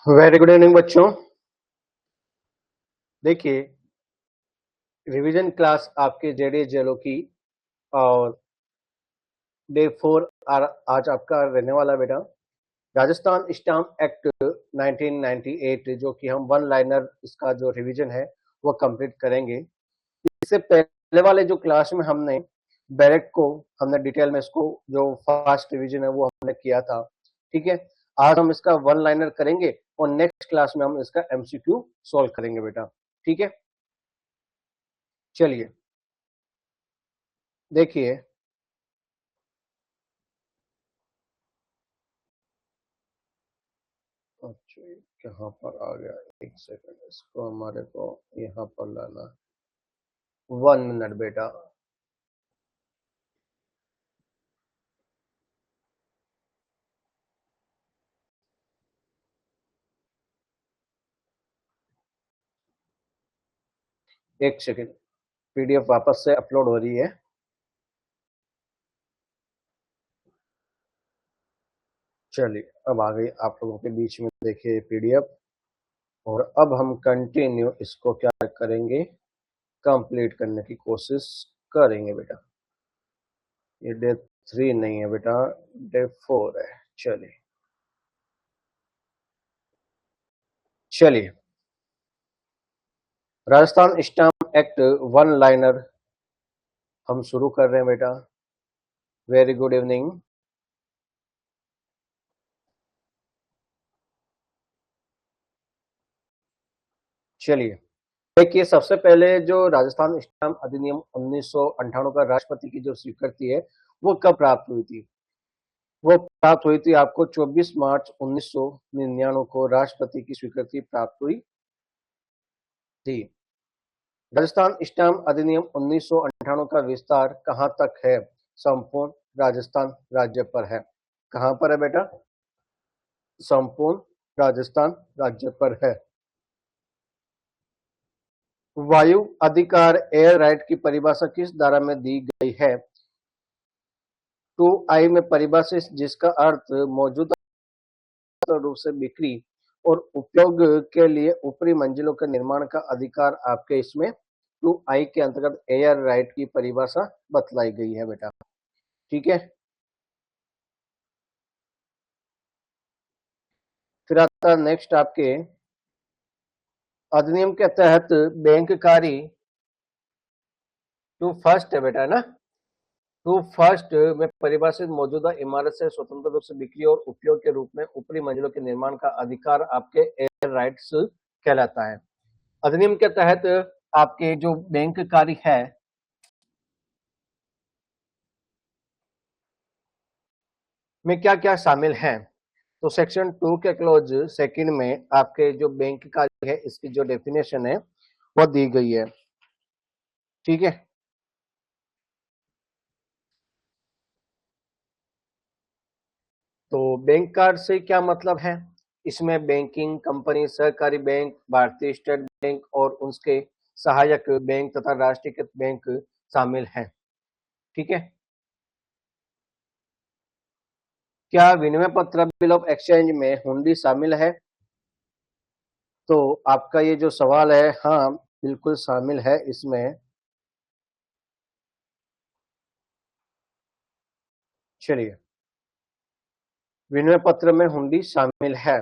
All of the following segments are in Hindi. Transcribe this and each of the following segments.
वेरी गुड इवनिंग बच्चों। देखिए, रिवीजन क्लास आपके जेडी जेलो की और डे 4 आज आपका रहने वाला बेटा। राजस्थान स्टाम्प एक्ट 1998 जो कि हम वन लाइनर इसका जो रिवीजन है वो कंप्लीट करेंगे। इससे पहले वाले जो क्लास में हमने बैरेक को हमने डिटेल में इसको जो फास्ट रिवीजन है वो हमने किया था। ठीक है, आज हम इसका वन लाइनर करेंगे और नेक्स्ट क्लास में हम इसका एमसीक्यू सॉल्व करेंगे बेटा। ठीक है, चलिए देखिए। अच्छा, कहाँ पर आ गया? एक सेकंड, इसको हमारे को यहाँ पर लाना। 1 मिनट बेटा। एक सेकंड, पीडीएफ वापस से अपलोड हो रही है। चलिए, अब आ गई आप लोगों के बीच में, देखिए पीडीएफ। और अब हम कंटिन्यू इसको क्या करेंगे, कंप्लीट करने की कोशिश करेंगे बेटा। ये डे 3 नहीं है बेटा, डे 4 है। चलिए चलिए, Rajasthan stamp act one liner हम शुरू कर रहे हैं बेटा। Very good evening. चलिए देखिए, सबसे पहले जो राजस्थान स्टाम्प अधिनियम 1998 का राष्ट्रपति की जो स्वीकृति है वो कब प्राप्त हुई थी? वो प्राप्त हुई थी आपको 24 मार्च 1999 को राष्ट्रपति की स्वीकृति प्राप्त हुई थी। राजस्थान स्टाम्प अधिनियम 1998 का विस्तार कहाँ तक है? संपूर्ण राजस्थान राज्य पर है। कहाँ पर है बेटा? संपूर्ण राजस्थान राज्य पर है। वायु अधिकार एयर राइट की परिभाषा किस धारा में दी गई है? 2I में परिभाषित, जिसका अर्थ मौजूदा रूप से बिक्री और उपयोग के लिए ऊपरी मंजिलों के निर्माण का अधिकार आपके इसमें 2I के अंतर्गत एयर राइट की परिभाषा बतलाई गई है बेटा। ठीक है, फिर आता नेक्स्ट आपके अधिनियम के तहत बैंक कार्य टू फर्स्ट है बेटा, है ना। टू फर्स्ट में परिभाषित मौजूदा इमारत से स्वतंत्र रूप से बिक्री और उपयोग के रूप में ऊपरी मंजिलों के निर्माण का अधिकार आपके एयर राइट्स कहलाता है। अधिनियम के तहत आपके जो बैंक कार्य है में क्या क्या शामिल है? तो सेक्शन 2 के क्लोज सेकंड में आपके जो बैंक कार्य है इसकी जो डेफिनेशन है वो दी गई है। ठीक है, तो बैंक कार्ड से क्या मतलब है? इसमें बैंकिंग कंपनी, सहकारी बैंक, भारतीय स्टेट बैंक और उसके सहायक बैंक तथा राष्ट्रीयकृत बैंक शामिल हैं। ठीक है, क्या विनिमय पत्र बिल ऑफ एक्सचेंज में हुंडी शामिल है? तो आपका ये जो सवाल है, हाँ बिल्कुल शामिल है इसमें। चलिए, विनिमय पत्र में हुंडी शामिल है।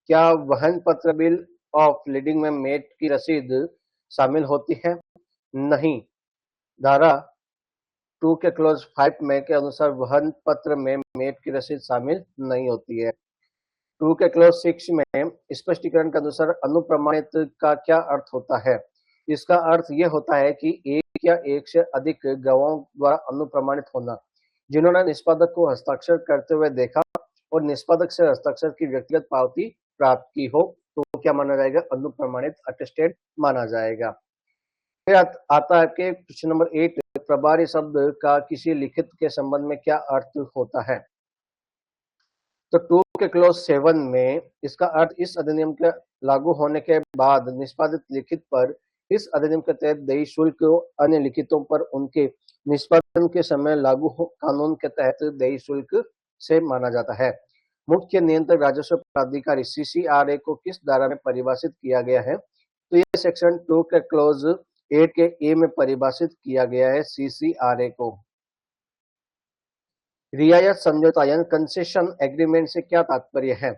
क्या वहन पत्र बिल ऑफ लीडिंग में मेट की रसीद शामिल होती है? नहीं। धारा 2 के क्लोज 5 में के अनुसार वहन पत्र में मेट की रसीद शामिल नहीं होती है। 2 के क्लोज 6 में स्पष्टीकरण के अनुसार अनुप्रमाणित का क्या अर्थ होता है? इसका अर्थ यह होता है कि एक या एक से अधिक गवाहों द्वारा अनुप्रमाणित होना, जिन्होंने निष्पादक को हस्ताक्षर करते हुए देखा और निष्पादक से हस्ताक्षर की व्यक्तिगत पावती प्राप्त की हो, तो क्या माना जाएगा? अनुप्रमाणित, अटेस्टेड माना जाएगा। फिर आता है आपके क्वेश्चन नंबर 8, प्रभारी शब्द का किसी लिखित के संबंध में क्या अर्थ होता है? तो 2 के क्लोज 7 में इसका अर्थ इस अधिनियम के लागू होने के बाद निष्पादित लिखित पर इस अधिनियम के तहत देय शुल्क अन्य लिखितों पर उनके निष्पादन के समय लागू कानून के तहत देय शुल्क से माना जाता है। मुख्य नियंत्रक राजस्व प्राधिकारी सीसीआरए को किस धारा में परिभाषित किया गया है? तो ये सेक्शन 2 के क्लोज 8 के ए में परिभाषित किया गया है सीसीआरए को। रियायत समझौता यानी कंसेशन एग्रीमेंट से क्या तात्पर्य है?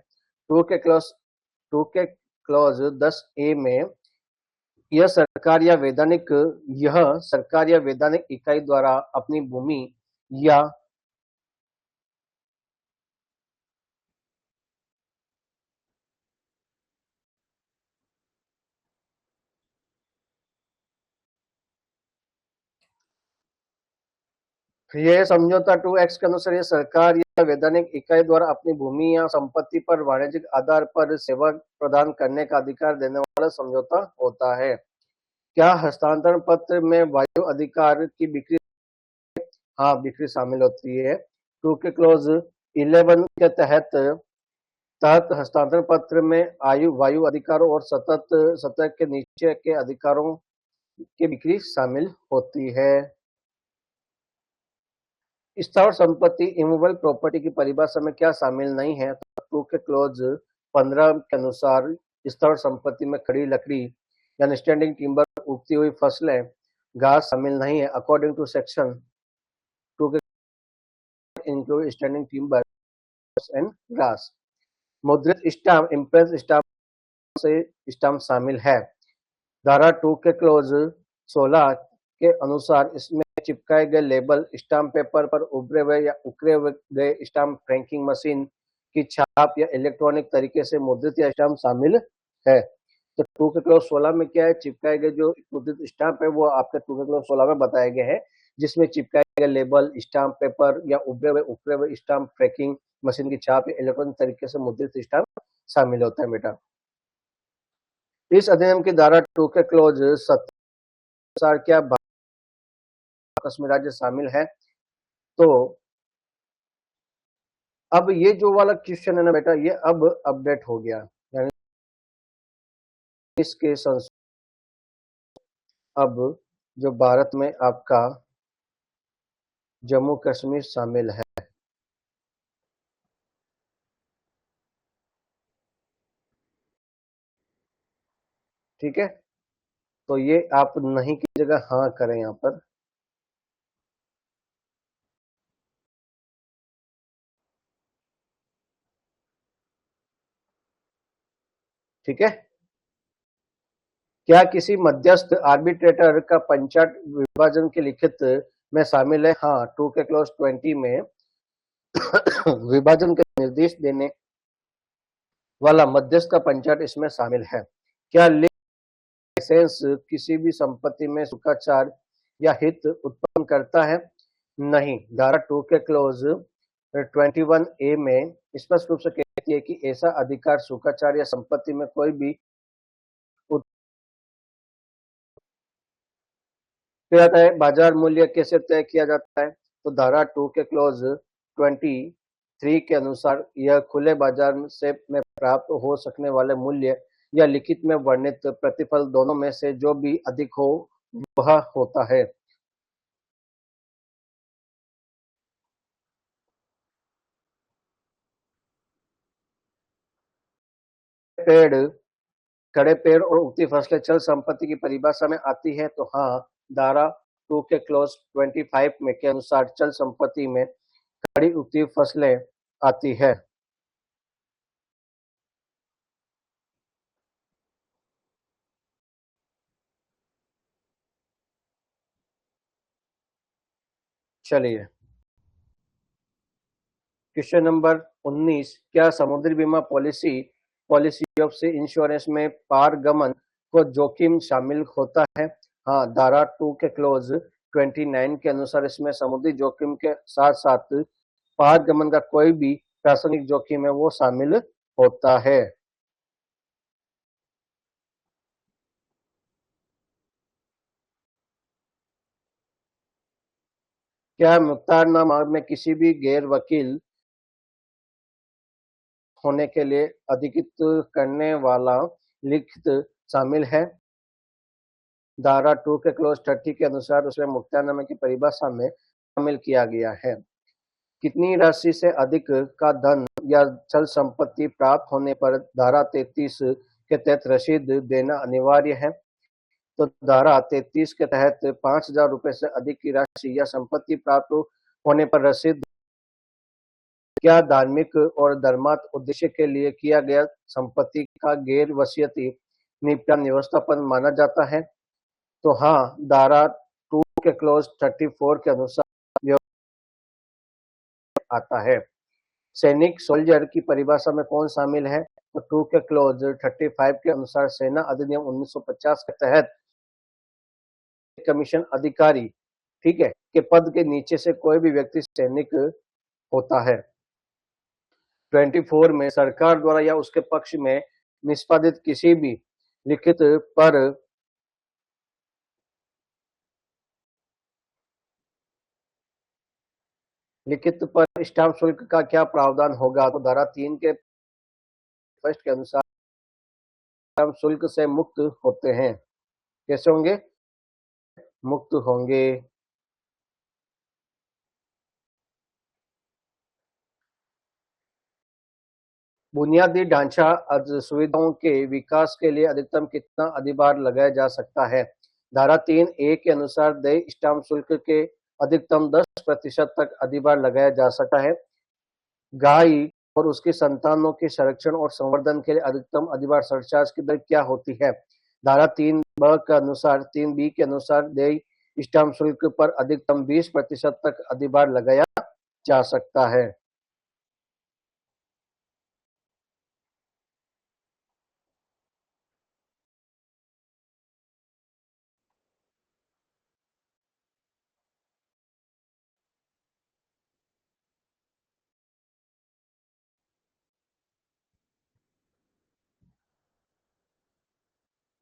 2 के क्लॉज 10 ए में यह सरकार या वैधानिक इकाई द्वारा अपनी भूमि या यह समझौता 2 एक्स के अनुसार यह सरकार या वैधानिक इकाई द्वारा अपनी भूमि या संपत्ति पर वाणिज्यिक आधार पर सेवा प्रदान करने का अधिकार देने वाला समझौता होता है। क्या हस्तांतरण पत्र में वायु अधिकार की बिक्री? हाँ, बिक्री शामिल होती है। 2 के क्लोज 11 के तहत हस्तांतरण पत्र में वायु अधिकारों और सतह के नीचे के अधिकारों की बिक्री शामिल होती है। स्थावर संपत्ति इमूवेबल प्रॉपर्टी की परिभाषा में क्या शामिल नहीं है? तो 2 के क्लोज 15 के अनुसार स्थावर संपत्ति में खड़ी लकड़ी यानी स्टैंडिंग टिम्बर, उगती हुई फसलें, घास शामिल नहीं है। अकॉर्डिंग टू सेक्शन 2 के include standing timber and grass. मुद्रित स्टाम्प, इम्प्रेस स्टाम्प से स्टाम्प शामिल है। धारा 2 के क्लोज 16 के अनुसार इसमें चिपकाए गए लेबल, स्टाम्प पेपर पर उभरे हुए या उकरे गए स्टाम्प, फ्रैंकिंग मशीन की छाप या इलेक्ट्रॉनिक तरीके से मुद्रित या स्टाम्प शामिल है। तो 2 के क्लोज 16 में क्या है? चिपकाए गए जो मुद्रित स्टाम्प है वो आपके 2 के क्लोज 16 में बताए गए हैं, जिसमें चिपकाए गए लेबल, स्टाम्प पेपर या उकरे हुए स्टाम्प, फ्रैंकिंग मशीन की छाप या इलेक्ट्रॉनिक तरीके से मुद्रित स्टाम्प शामिल होता है बेटा। इस अधिनियम की धारा 2 के क्लोज 17 अनुसार क्या कश्मीर राज्य शामिल है? तो अब ये जो वाला क्वेश्चन है ना बेटा, ये अब अपडेट हो गया, यानी इसके अब जो भारत में आपका जम्मू कश्मीर शामिल है। ठीक है, तो ये आप नहीं की जगह हाँ करें यहाँ पर। ठीक है, क्या किसी मध्यस्थ आर्बिट्रेटर का पंचायत विभाजन के लिखित में शामिल है? हाँ, 2 के क्लोज 20 में विभाजन के निर्देश देने वाला मध्यस्थ का पंचायत इसमें शामिल है। क्या लाइसेंस किसी भी संपत्ति में शुल्काचार या हित उत्पन्न करता है? नहीं। धारा 2 के क्लोज 21 ए में स्पष्ट रूप से कहती है कि ऐसा अधिकार शुल्काचार या संपत्ति में कोई भी जाता है। बाजार मूल्य कैसे तय किया जाता है? तो धारा 2 के क्लोज 23 के अनुसार यह खुले बाजार से में प्राप्त हो सकने वाले मूल्य या लिखित में वर्णित प्रतिफल दोनों में से जो भी अधिक हो वह होता है। पेड़ खड़े पेड़ और उगती फसलें चल संपत्ति की परिभाषा में आती है? तो हाँ, धारा 2 के क्लोज 25 में के अनुसार चल संपत्ति में खड़ी उगती फसलें आती है। चलिए, क्वेश्चन नंबर 19, क्या समुद्री बीमा पॉलिसी ऑफ सी इंश्योरेंस में पारगमन को जोखिम शामिल होता है? हाँ, धारा 2 के क्लोज 29 के अनुसार इसमें समुद्री जोखिम के साथ साथ पारगमन का कोई भी प्रासंगिक जोखिम है वो शामिल होता है। क्या मुख्तारनामा में किसी भी गैर वकील होने के लिए अधिकृत करने वाला लिखित शामिल है? धारा 2 के क्लोज 30 के अनुसार उसमें मुख्तारनामे की परिभाषा में शामिल किया गया है। कितनी राशि से अधिक का धन या चल संपत्ति प्राप्त होने पर धारा 33 के तहत रसीद देना अनिवार्य है? तो धारा 33 के तहत 5,000 रुपए से अधिक की राशि या संपत्ति प्राप्त होने पर रसीद क्या धार्मिक और धर्मार्थ उद्देश्य के लिए किया गया संपत्ति का गैर वसीयती निपटान व्यवस्थापन माना जाता है? तो हाँ, धारा 2 के क्लॉज 34 के अनुसार आता है। सैनिक सोल्जर की परिभाषा में कौन शामिल है? तो 2 के क्लॉज 35 के अनुसार सेना अधिनियम 1950 के तहत कमीशन अधिकारी, ठीक है, के पद के नीचे से कोई भी व्यक्ति सैनिक होता है। 24 में सरकार द्वारा या उसके पक्ष में निष्पादित किसी भी लिखित पर स्टाम्प शुल्क का क्या प्रावधान होगा? तो धारा 3 के फर्स्ट के अनुसार स्टाम्प शुल्क से मुक्त होते हैं। कैसे होंगे? मुक्त होंगे। बुनियादी ढांचा सुविधाओं के विकास के लिए अधिकतम कितना अधिभार लगाया जा सकता है? धारा 3A के अनुसार देय स्टाम्प शुल्क के अधिकतम 10% तक अधिभार लगाया जा सकता है। गाय और उसकी संतानों के संरक्षण और संवर्धन के लिए अधिकतम अधिभार सरचार्ज की दर क्या होती है? धारा 3B के अनुसार 3B के अनुसार देय स्टाम्प शुल्क पर अधिकतम 20% तक अधिभार लगाया जा सकता है।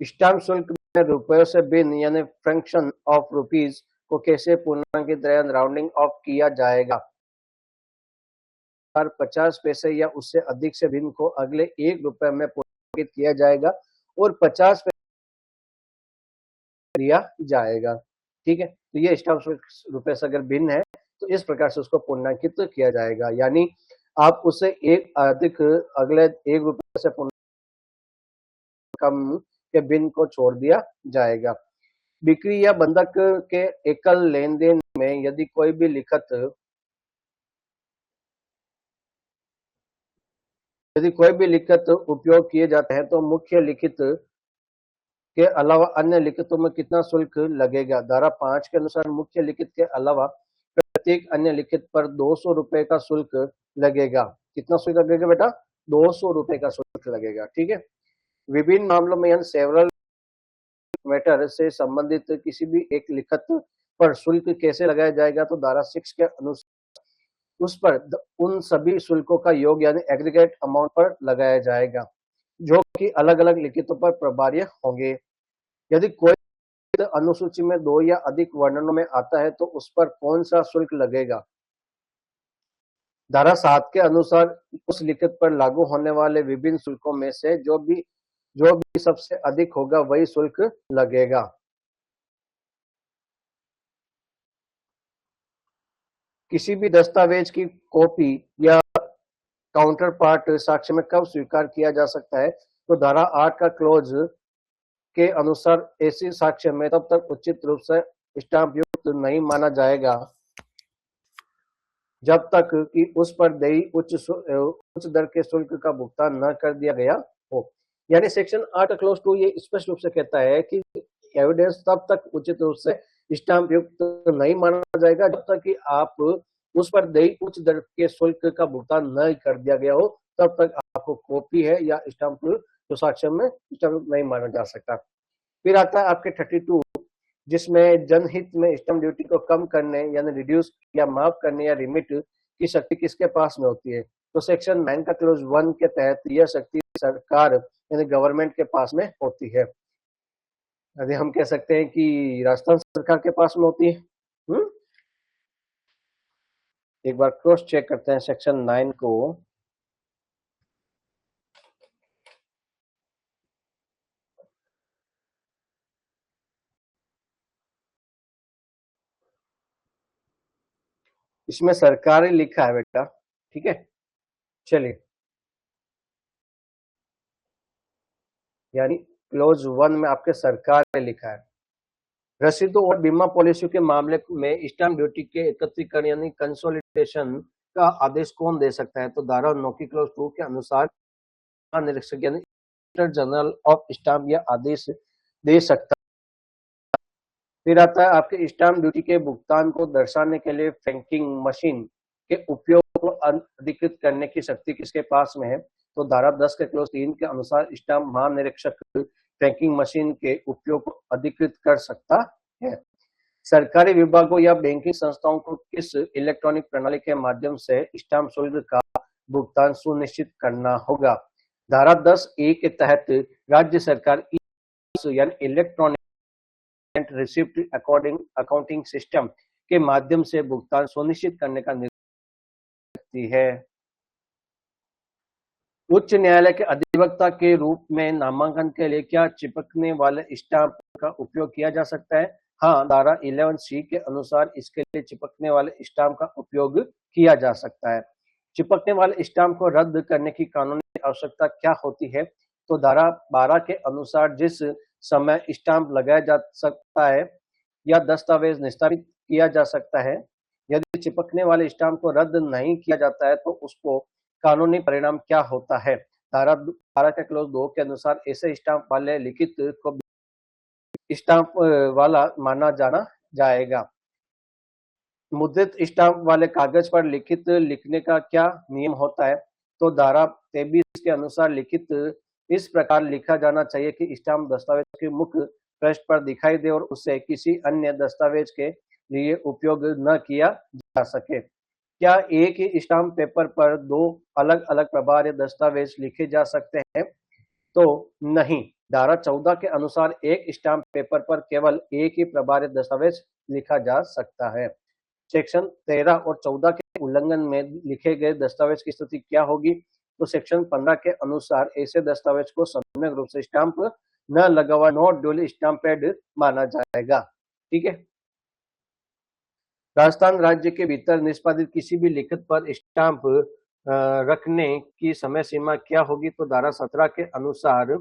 स्टाम्प शुल्क में रुपयों से भिन्न यानी फ्रैक्शन ऑफ रुपीज को कैसे पूर्णांकित राउंडिंग ऑफ किया जाएगा? 50 पैसे या उससे अधिक से भिन्न को अगले 1 रुपए में पूर्णांकित किया जाएगा और 50 पैसे दिया जाएगा। ठीक है, तो ये स्टाम्प शुल्क रुपए से अगर भिन्न है तो इस प्रकार से उसको पूर्णांकित किया जाएगा, यानी आप उसे एक अधिक अगले 1 रुपए से कम के भिन्न को छोड़ दिया जाएगा। बिक्री या बंधक के एकल लेन देन में यदि कोई भी लिखित उपयोग किए जाते हैं तो मुख्य लिखित के अलावा अन्य लिखितों में कितना शुल्क लगेगा? धारा 5 के अनुसार मुख्य लिखित के अलावा प्रत्येक अन्य लिखित पर 200 रुपए का शुल्क लगेगा। कितना शुल्क लगेगा बेटा? 200 रुपए का शुल्क लगेगा। ठीक है, विभिन्न मामलों में सेवरल मैटर से संबंधित किसी भी एक लिखित पर शुल्क कैसे लगाया जाएगा? तो धारा 6 के अनुसार उस पर उन सभी शुल्कों का योग यानी एग्रीगेट अमाउंट पर लगाया जाएगा जो कि अलग अलग लिखितों पर प्रभार्य होंगे। यदि कोई अनुसूची में 2 या अधिक वर्णनों में आता है तो उस पर कौन सा शुल्क लगेगा? धारा 7 के अनुसार उस लिखित पर लागू होने वाले विभिन्न शुल्कों में से जो भी सबसे अधिक होगा वही शुल्क लगेगा। किसी भी दस्तावेज की कॉपी या काउंटर पार्ट साक्ष्य में कब स्वीकार किया जा सकता है? तो धारा 8 का क्लोज के अनुसार ऐसी साक्ष्य में तब तक उचित रूप से स्टाम्प युक्त नहीं माना जाएगा जब तक कि उस पर देय उच्च दर के शुल्क का भुगतान न कर दिया गया हो। यानी सेक्शन 8 क्लोज 2 ये स्पष्ट रूप से कहता है कि एविडेंस तब तक उचित रूप से स्टाम्प युक्त नहीं माना जाएगा जब तक कि आप उस पर देय उच्च दर के शुल्क का भुगतान न कर दिया गया हो, तब तक आपको कॉपी है या स्टाम्प जो साक्ष्य में स्टाम्प नहीं माना जा सकता। फिर आता है आपके 32 जिसमें जनहित में स्टैंप ड्यूटी को कम करने यानी रिड्यूस या माफ करने या रिमिट की शक्ति किसके पास में होती है? तो सेक्शन 9 का क्लोज 1 के तहत यह शक्ति सरकार यानी गवर्नमेंट के पास में होती है। यदि हम कह सकते हैं कि राजस्थान सरकार के पास में होती है। एक बार क्रॉस चेक करते हैं सेक्शन 9 को। इसमें सरकारी लिखा है बेटा, ठीक है। चलिए, यानी क्लोज 1 में आपके सरकार ने लिखा है। रसीदों और बीमा पॉलिसियों के मामले में स्टैंप ड्यूटी के एकत्रीकरण यानी कंसोलिडेशन का आदेश कौन दे सकता है? तो धारा 9 की क्लोज 2 के अनुसार निरीक्षक यानी इंस्पेक्टर जनरल ऑफ स्टाम्प यह आदेश दे सकता है। फिर आता है आपके स्टाम्प ड्यूटी के भुगतान को दर्शाने के लिए फ्रैंकिंग मशीन के उपयोग को अधिकृत करने की शक्ति किसके पास में है? तो धारा 10 के क्लोज 3 के अनुसार स्टाम्प महानिरीक्षक फ्रैंकिंग मशीन के उपयोग को अधिकृत कर सकता है। सरकारी विभागों या बैंकिंग संस्थाओं को किस इलेक्ट्रॉनिक प्रणाली के माध्यम से स्टाम्प शुल्क का भुगतान सुनिश्चित करना होगा? धारा 10(a) के तहत राज्य सरकार यानी इलेक्ट्रॉनिक रिसिप्ट अकाउंटिंग सिस्टम के माध्यम से भुगतान सुनिश्चित करने का निर्णय करती है। उच्च न्यायालय के अधिवक्ता के रूप में नामांकन के लिए क्या चिपकने वाले स्टाम्प का उपयोग किया जा सकता है? हाँ, धारा 11(c) के अनुसार इसके लिए चिपकने वाले स्टाम्प का उपयोग किया जा सकता है। चिपकने वाले स्टाम्प को रद्द करने की कानूनी आवश्यकता क्या होती है? तो धारा 12 के अनुसार जिस समय स्टाम्प लगाया जा सकता है या दस्तावेज निस्तारित किया जा सकता है, यदि चिपकने वाले स्टाम्प को रद्द नहीं किया जाता है तो उसको कानूनी परिणाम क्या होता है? धारा 12 के क्लोज 2 के अनुसार ऐसे स्टाम्प वाले लिखित को स्टाम्प वाला माना जाना जाएगा। मुद्रित स्टाम्प वाले कागज पर लिखित लिखने का क्या नियम होता है? तो धारा 23 के अनुसार लिखित इस प्रकार लिखा जाना चाहिए कि स्टाम्प दस्तावेज के मुख्य पृष्ठ पर दिखाई दे और उसे किसी अन्य दस्तावेज के लिए उपयोग न किया जा सके। क्या एक ही स्टाम्प पेपर पर दो अलग अलग प्रभार या दस्तावेज लिखे जा सकते हैं? तो नहीं। धारा 14 के अनुसार एक स्टाम्प पेपर पर केवल एक ही प्रभार या दस्तावेज लिखा जा सकता है। सेक्शन 13 और 14 के उल्लंघन में लिखे गए दस्तावेज की स्थिति क्या होगी? तो सेक्शन 15 के अनुसार ऐसे दस्तावेज को सम्यक रूप से स्टाम्प न लगा हुआ नॉट ड्यूली स्टाम्पेड माना जाएगा। ठीक है। राजस्थान राज्य के भीतर निष्पादित किसी भी लिखित पर स्टाम्प रखने की समय सीमा क्या होगी? तो धारा 17 के अनुसार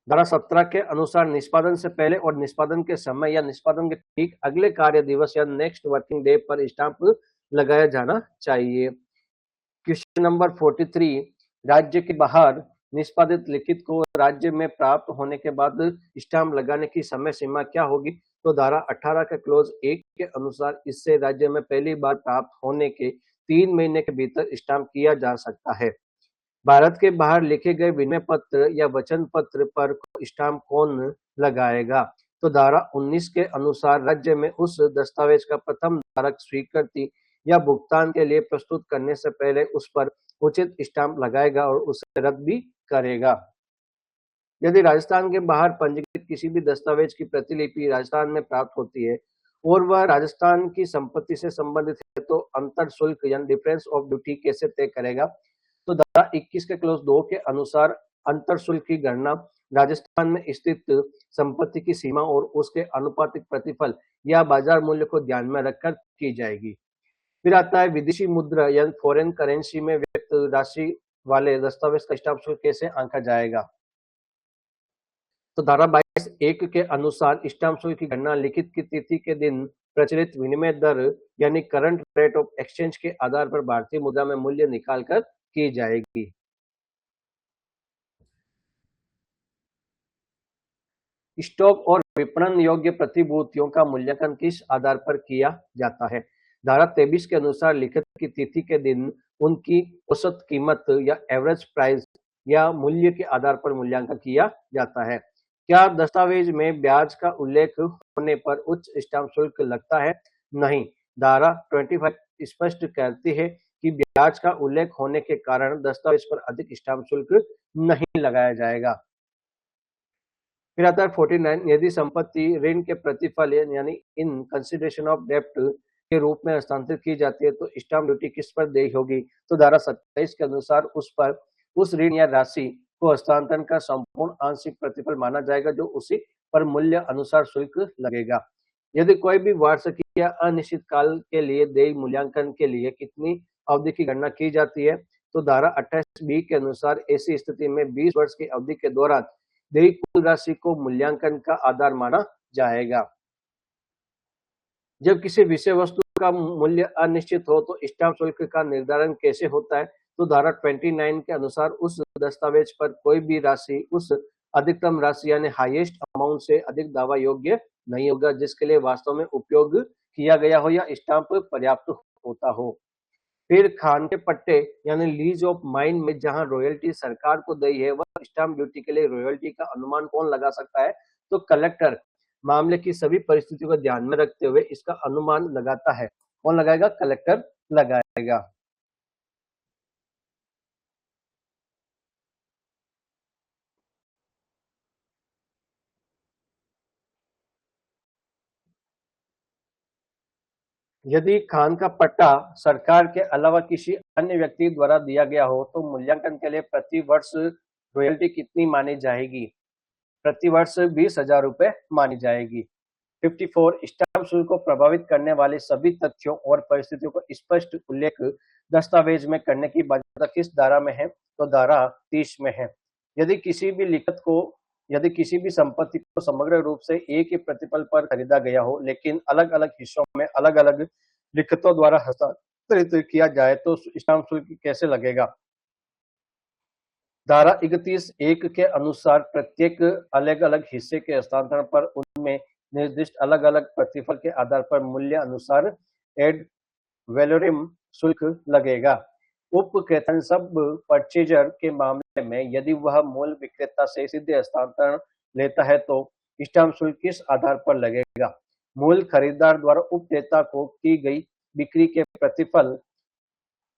धारा 17 के अनुसार निष्पादन से पहले और निष्पादन के समय या निष्पादन के ठीक अगले कार्य दिवस या नेक्स्ट वर्किंग डे पर स्टाम्प लगाया जाना चाहिए। क्वेश्चन नंबर 43, राज्य के बाहर निष्पादित लिखित को राज्य में प्राप्त होने के बाद स्टाम्प लगाने की समय सीमा क्या होगी? तो धारा 18 के क्लोज 1 के अनुसार इससे राज्य में पहली बार प्राप्त होने के 3 महीने के भीतर स्टाम्प किया जा सकता है। भारत के बाहर लिखे गए विनय पत्र या वचन पत्र पर स्टाम्प कौन लगाएगा? तो धारा 19 के अनुसार राज्य में उस दस्तावेज का प्रथम धारक स्वीकृति या भुगतान के लिए प्रस्तुत करने से पहले उस पर उचित स्टाम्प लगाएगा और उसे रद्द भी करेगा। यदि राजस्थान के बाहर पंजीकृत किसी भी दस्तावेज की प्रतिलिपि राजस्थान में प्राप्त होती है और वह राजस्थान की संपत्ति से संबंधित है तो अंतर शुल्क यानी डिफरेंस ऑफ ड्यूटी कैसे तय करेगा? तो धारा 21 के क्लोज 2 के अनुसार अंतर शुल्क की गणना राजस्थान में स्थित संपत्ति की सीमा और उसके अनुपातिक प्रतिफल या बाजार मूल्य को ध्यान में रखकर की जाएगी। फिर आता है विदेशी मुद्रा यानी फॉरेन करेंसी में व्यक्त राशि वाले दस्तावेज का स्टाम्प शुल्क कैसे आंका जाएगा? तो धारा 22(1) के अनुसार स्टाम्प शुल्क की गणना लिखित की तिथि के दिन प्रचलित विनिमय दर यानी करंट रेट ऑफ एक्सचेंज के आधार पर भारतीय मुद्रा में मूल्य निकालकर की जाएगी। स्टॉक और विपणन योग्य प्रतिभूतियों का मूल्यांकन किस आधार पर किया जाता है? धारा 23 के अनुसार लिखित की तिथि के दिन उनकी औसत कीमत या एवरेज प्राइस या मूल्य के आधार पर मूल्यांकन किया जाता है। क्या दस्तावेज में ब्याज का उल्लेख होने पर उच्च स्टाम्प शुल्क लगता है? नहीं। धारा 25 स्पष्ट करती है कि ब्याज का उल्लेख होने के कारण दस्तावेज पर अधिक स्टाम्प शुल्क नहीं लगाया जाएगा। फिर आता है 49, यदि संपत्ति ऋण के प्रतिफल यानी इन कंसिडरेशन ऑफ डेब्ट के रूप में हस्तांतरित की जाती है तो स्टाम्प ड्यूटी किस पर देय होगी? तो धारा 27 के अनुसार उस पर उस ऋण या राशि को हस्तांतरण का संपूर्ण आंशिक प्रतिफल माना जाएगा जो उसी पर मूल्य अनुसार शुल्क लगेगा। यदि कोई भी वार्षिक या अनिश्चित काल के लिए देय मूल्यांकन के लिए कितनी अवधि की गणना की जाती है, तो धारा 28B के अनुसार ऐसी स्थिति में 20 वर्ष की अवधि के दौरान देय कुल राशि को मूल्यांकन का आधार माना जाएगा। जब किसी विषय वस्तु का मूल्य अनिश्चित हो तो स्टाम्प शुल्क का निर्धारण कैसे होता है, तो धारा 29 के अनुसार उस दस्तावेज पर कोई भी राशि उस अधिकतम राशि यानी हाईएस्ट अमाउंट से अधिक दावा योग्य नहीं होगा जिसके लिए वास्तव में उपयोग किया गया हो या स्टाम्प पर्याप्त होता हो। फिर खान के पट्टे यानी लीज ऑफ माइन में जहां रॉयल्टी सरकार को दी है, वह स्टाम्प ड्यूटी के लिए रॉयल्टी का अनुमान कौन लगा सकता है, तो कलेक्टर मामले की सभी परिस्थितियों को ध्यान में रखते हुए इसका अनुमान लगाता है। कौन लगाएगा? कलेक्टर लगाएगा। यदि खान का पट्टा सरकार के अलावा किसी अन्य व्यक्ति द्वारा दिया गया हो तो मूल्यांकन के लिए प्रति वर्ष रॉयल्टी कितनी मानी जाएगी? प्रति वर्ष 20,000 रुपए मानी जाएगी। 54 स्टाम्प शुल्क को प्रभावित करने वाले सभी तथ्यों और परिस्थितियों को स्पष्ट उल्लेख दस्तावेज में करने की बाध्यता किस धारा में है? तो धारा 30 में है। यदि किसी भी संपत्ति को समग्र रूप से एक ही प्रतिपल पर खरीदा गया हो लेकिन अलग अलग हिस्सों में अलग अलग लिखतों द्वारा हस्तांतरित किया जाए तो स्टाम्प शुल्क कैसे लगेगा? धारा 31(1) के अनुसार प्रत्येक अलग अलग हिस्से के हस्तांतरण पर उनमें निर्दिष्ट अलग अलग प्रतिफल के आधार पर मूल्य अनुसार एड वैलोरम शुल्क लगेगा। उपक्रेता सब परचेजर के मामले में यदि वह मूल विक्रेता से सीधे हस्तांतरण लेता है तो स्टाम्प शुल्क किस आधार पर लगेगा? मूल खरीदार द्वारा उपक्रेता को की गई बिक्री के प्रतिफल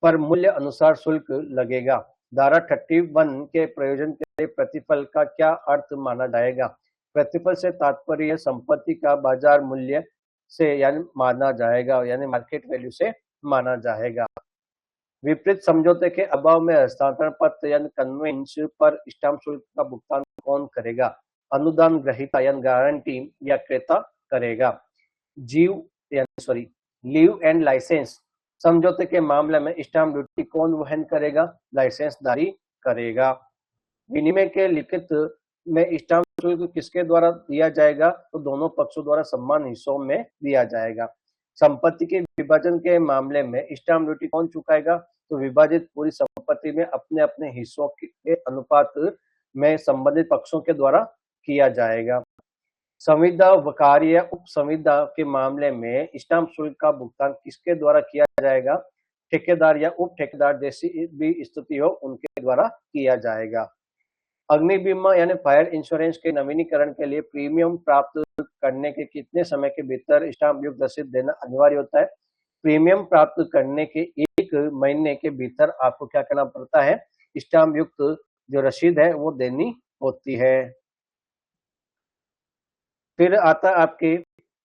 पर मूल्य अनुसार शुल्क लगेगा। धारा 31 के प्रयोजन के लिए प्रतिफल का क्या अर्थ माना जाएगा? प्रतिफल से तात्पर्य संपत्ति का बाजार मूल्य से यानी माना जाएगा, यानी मार्केट वैल्यू से माना जाएगा। विपरीत समझौते के अभाव में हस्तांतरण पत्र यानी कन्वेंस पर स्टाम्प शुल्क का भुगतान कौन करेगा? अनुदान ग्रहीता यानी गारंटी या क्रेता करेगा। लीव एंड लाइसेंस समझौते के मामले में स्टाम्प ड्यूटी कौन वहन करेगा? लाइसेंसधारी करेगा। विनिमय के लिखित में स्टाम्प शुल्क किसके द्वारा दिया जाएगा? तो दोनों पक्षों द्वारा समान हिस्सों में दिया जाएगा। संपत्ति के विभाजन के मामले में स्टाम्प ड्यूटी कौन चुकाएगा? तो विभाजित पूरी संपत्ति में अपने अपने हिस्सों के अनुपात में संबंधित पक्षों के द्वारा किया जाएगा। संविदा वकार्य या उप संविदा के मामले में स्टाम्प शुल्क का भुगतान किसके द्वारा किया जाएगा? ठेकेदार या उप ठेकेदार जैसी भी स्थिति हो उनके द्वारा किया जाएगा। अग्नि बीमा यानी फायर इंश्योरेंस के नवीनीकरण के लिए प्रीमियम प्राप्त करने के कितने समय के भीतर स्टाम्प युक्त रसीद देना अनिवार्य होता है? प्रीमियम प्राप्त करने के 1 महीने के भीतर आपको क्या करना पड़ता है? स्टाम्प युक्त जो रसीद है वो देनी होती है। फिर आता है आपके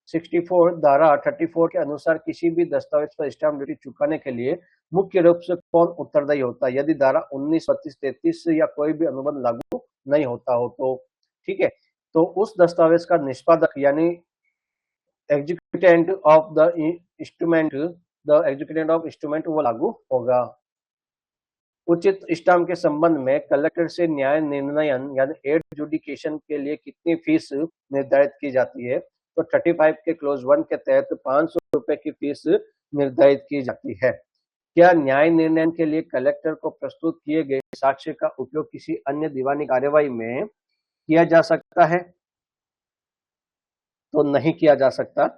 64 धारा 34 के अनुसार किसी भी दस्तावेज पर स्टाम्प ड्यूटी चुकाने के लिए मुख्य रूप से कौन उत्तरदायी होता है? यदि धारा 19, 32, 33 या कोई भी अनुबंध लागू नहीं होता हो तो ठीक है, तो उस दस्तावेज का निष्पादक यानी एग्जीक्यूटेंट ऑफ द इंस्ट्रूमेंट वो लागू होगा। उचित स्टाम्प के संबंध में कलेक्टर से न्याय निर्णयन यानी एडजुडिकेशन के लिए कितनी फीस निर्धारित की जाती है? तो 35 के क्लोज 1 के तहत 500 रुपए की फीस निर्धारित की जाती है। क्या न्याय निर्णय के लिए कलेक्टर को प्रस्तुत किए गए साक्ष्य का उपयोग किसी अन्य दीवानी कार्यवाही में किया जा सकता है? तो नहीं किया जा सकता।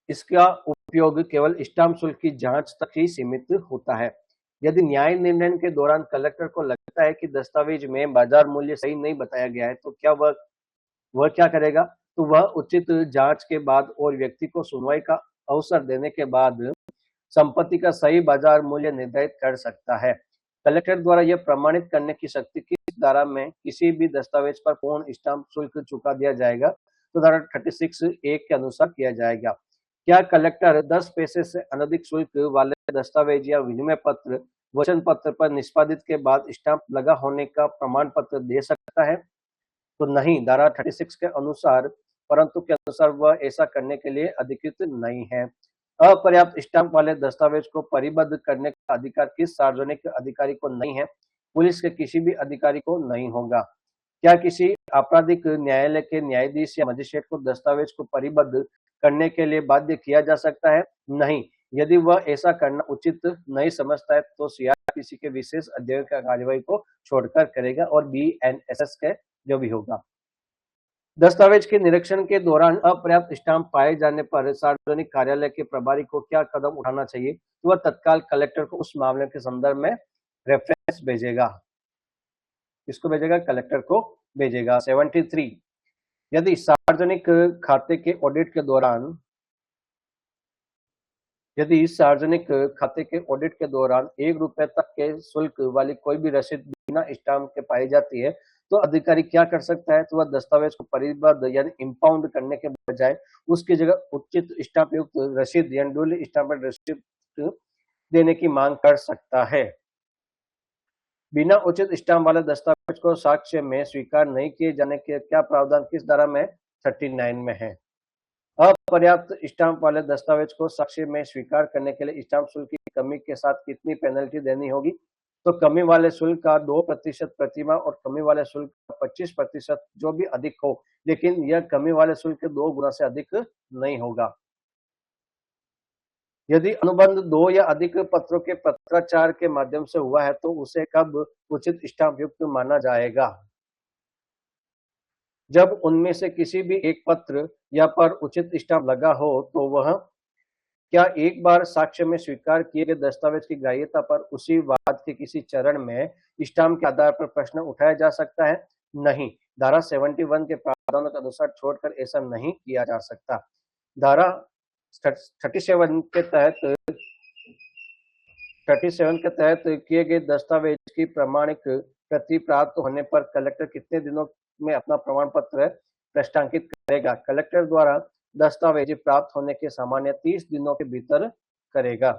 इसका उपयोग केवल स्टाम्प शुल्क की जांच तक ही सीमित होता है। यदि न्याय निर्णय के दौरान कलेक्टर को लगता है कि दस्तावेज में बाजार मूल्य सही नहीं बताया गया है तो क्या वह क्या करेगा? तो वह उचित जांच के बाद और व्यक्ति को सुनवाई का अवसर देने के बाद संपत्ति का सही बाजार मूल्य निर्धारित कर सकता है। कलेक्टर द्वारा यह प्रमाणित करने की शक्ति किस धारा में किसी भी दस्तावेज पर पूर्ण स्टाम्प शुल्क चुका दिया जाएगा? तो धारा 36(1) के अनुसार किया जाएगा। क्या कलेक्टर 10 पैसे से अनधिक शुल्क वाले दस्तावेज या विनिमय पत्र वचन पत्र पर निष्पादित के बाद स्टाम्प लगा होने का प्रमाण पत्र दे सकता है? तो नहीं, धारा 36 के अनुसार, परंतु के अनुसार वह ऐसा करने के लिए अधिकृत नहीं है। अपर्याप्त स्टाम्प वाले दस्तावेज को परिबद्ध करने का अधिकार किस सार्वजनिक अधिकारी को नहीं है? पुलिस के किसी भी अधिकारी को नहीं होगा। क्या किसी आपराधिक न्यायालय के न्यायाधीश या मजिस्ट्रेट को दस्तावेज को परिबद्ध करने के लिए बाध्य किया जा सकता है? नहीं। यदि वह ऐसा करना उचित नहीं समझता है तो सीआरपीसी के विशेष अध्ययन का कार्यवाही को छोड़कर करेगा और बीएनएसएस के जो भी होगा। दस्तावेज के निरीक्षण के दौरान अपर्याप्त स्टाम्प पाए जाने पर सार्वजनिक कार्यालय के प्रभारी को क्या कदम उठाना चाहिए? तो वह तत्काल कलेक्टर को उस मामले के संदर्भ में रेफरेंस भेजेगा। किसको भेजेगा? कलेक्टर को भेजेगा। 73 यदि सार्वजनिक खाते के ऑडिट के दौरान ₹1 तक के शुल्क वाली कोई भी रसीद बिना स्टाम्प के पाई जाती है तो अधिकारी क्या कर सकता है? तो वह दस्तावेज को परिबद्ध यानी इंपाउंड करने के बजाय उसकी जगह उचित स्टाम्प युक्त रसीद यानी ड्यूली स्टाम्प्ड रसीद देने की मांग कर सकता है। बिना उचित स्टाम्प वाले दस्तावेज को साक्ष्य में स्वीकार नहीं किए जाने के क्या प्रावधान किस धारा में? 39 में है। अपर्याप्त स्टाम्प वाले दस्तावेज को साक्ष्य में स्वीकार करने के लिए स्टाम्प शुल्क की कमी के साथ कितनी पेनल्टी देनी होगी? तो कमी वाले शुल्क का 2% प्रतिमाह और कमी वाले शुल्क का 25% जो भी अधिक हो, लेकिन यह कमी वाले शुल्क के 2 गुना से अधिक नहीं होगा। यदि अनुबंध 2 या अधिक पत्रों के पत्राचार के माध्यम से हुआ है तो उसे कब उचित स्टाम्प युक्त माना जाएगा? जब उनमें से किसी भी एक पत्र या पर उचित स्टाम्प लगा हो तो वह क्या एक बार साक्ष्य में स्वीकार किए गए दस्तावेज की ग्राह्यता पर उसी वाद के किसी चरण में स्टाम्प के आधार पर प्रश्न उठाया जा सकता है? नहीं। धारा 71 के प्रावधानों के अनुसार छोड़कर ऐसा नहीं किया जा सकता। धारा 37 के तहत किए गए दस्तावेज की प्रमाणिक प्रति प्राप्त होने पर कलेक्टर कितने दिनों में अपना प्रमाण पत्र प्रस्तावित करेगा? कलेक्टर द्वारा दस्तावेज प्राप्त होने के सामान्य 30 दिनों के भीतर करेगा।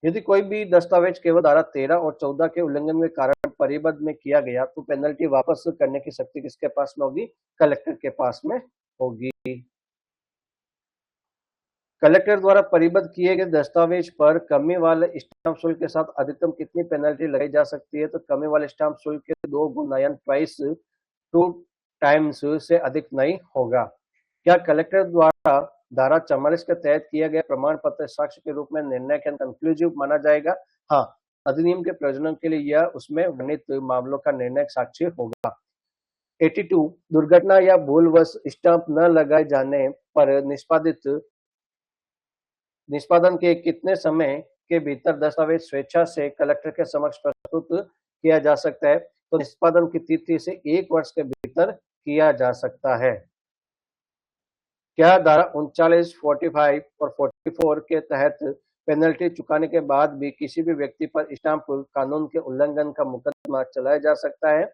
यदि कोई भी दस्तावेज केवल धारा 13 और 14 के उल्लंघन के कारण परिबद्ध में किया गया तो पेनल्टी वापस करने की शक्ति किसके पास में होगी? कलेक्टर के पास में होगी। कलेक्टर द्वारा परिबद्ध किए गए दस्तावेज पर कमी वाले स्टाम्प शुल्क के साथ अधिकतम कितनी पेनल्टी लगाई जा सकती है? तो कमी वाले स्टाम्प शुल्क के 2 गुना यानी ट्वाइस 2 टाइम्स से अधिक नहीं होगा। क्या कलेक्टर द्वारा धारा 44 के तहत किया गया प्रमाण पत्र साक्ष्य के रूप में निर्णय के कंक्लूसिव माना जाएगा? हाँ, अधिनियम के प्रयोजनों के लिए यह उसमें वर्णित मामलों का निर्णय साक्ष्य होगा। 82 दुर्घटना या भूलवश स्टाम्प न लगाए जाने पर निष्पादन के कितने समय के भीतर दस्तावेज स्वेच्छा से कलेक्टर के समक्ष प्रस्तुत किया जा सकता है? तो निष्पादन की तिथि से 1 वर्ष के भीतर किया जा सकता है। क्या धारा 39, 45 और 44 के तहत पेनल्टी चुकाने के बाद भी किसी भी व्यक्ति पर स्टाम्प कानून के उल्लंघन का मुकदमा चलाया जा सकता है?